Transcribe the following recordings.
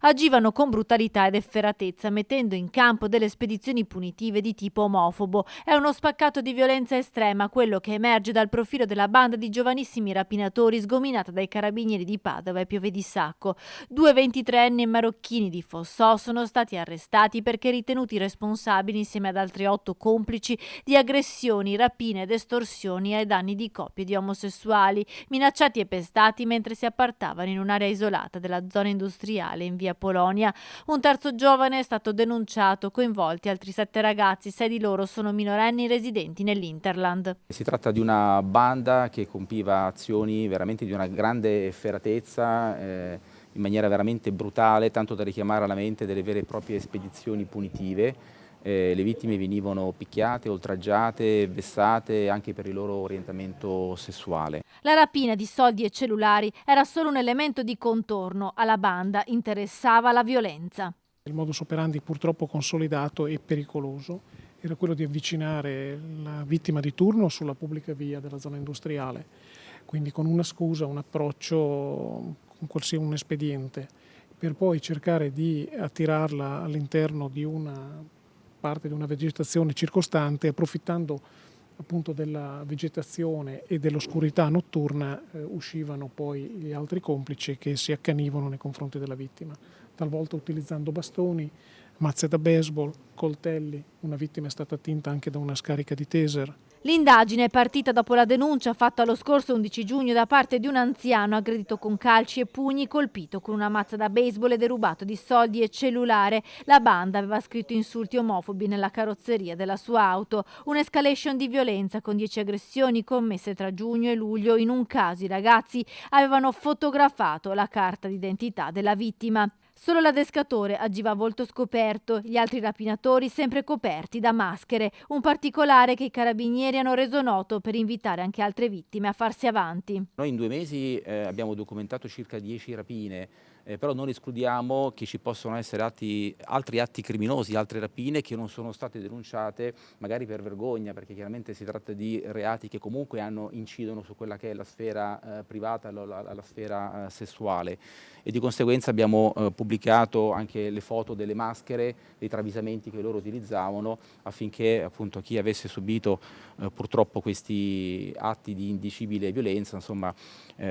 Agivano con brutalità ed efferatezza, mettendo in campo delle spedizioni punitive di tipo omofobo. È uno spaccato di violenza estrema quello che emerge dal profilo della banda di giovanissimi rapinatori sgominata dai carabinieri di Padova e Piove di Sacco. Due 23enni marocchini di Fossò sono stati arrestati perché ritenuti responsabili, insieme ad altri 8 complici, di aggressioni, rapine ed estorsioni ai danni di coppie di omosessuali, minacciati e pestati mentre si appartavano in un'area isolata della zona industriale in via Polonia. Un terzo giovane è stato denunciato, coinvolti altri 7 ragazzi, 6 di loro sono minorenni residenti nell'Interland. Si tratta di una banda che compiva azioni veramente di una grande efferatezza, in maniera veramente brutale, tanto da richiamare alla mente delle vere e proprie spedizioni punitive. Le vittime venivano picchiate, oltraggiate, vessate anche per il loro orientamento sessuale. La rapina di soldi e cellulari era solo un elemento di contorno, alla banda interessava la violenza. Il modus operandi purtroppo consolidato e pericoloso era quello di avvicinare la vittima di turno sulla pubblica via della zona industriale, quindi con una scusa, un approccio, con qualsiasi un espediente, per poi cercare di attirarla all'interno di una parte di una vegetazione circostante, approfittando appunto della vegetazione e dell'oscurità notturna, uscivano poi gli altri complici che si accanivano nei confronti della vittima, talvolta utilizzando bastoni, mazze da baseball, coltelli. Una vittima è stata attinta anche da una scarica di taser. L'indagine è partita dopo la denuncia fatta lo scorso 11 giugno da parte di un anziano aggredito con calci e pugni, colpito con una mazza da baseball e derubato di soldi e cellulare. La banda aveva scritto insulti omofobi nella carrozzeria della sua auto. Un'escalation di violenza con 10 aggressioni commesse tra giugno e luglio. In un caso i ragazzi avevano fotografato la carta d'identità della vittima. Solo l'adescatore agiva a volto scoperto, gli altri rapinatori sempre coperti da maschere, un particolare che i carabinieri hanno reso noto per invitare anche altre vittime a farsi avanti. Noi in 2 mesi abbiamo documentato circa 10 rapine, però non escludiamo che ci possono essere altri atti criminosi, altre rapine che non sono state denunciate, magari per vergogna, perché chiaramente si tratta di reati che comunque incidono su quella che è la sfera privata, la sfera sessuale, e di conseguenza abbiamo pubblicato anche le foto delle maschere, dei travisamenti che loro utilizzavano, affinché appunto chi avesse subito purtroppo questi atti di indicibile violenza, insomma,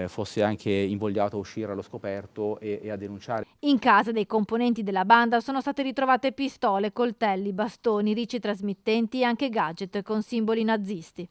fosse anche invogliato a uscire allo scoperto e a denunciare. In casa dei componenti della banda sono state ritrovate pistole, coltelli, bastoni, ricci trasmittenti e anche gadget con simboli nazisti.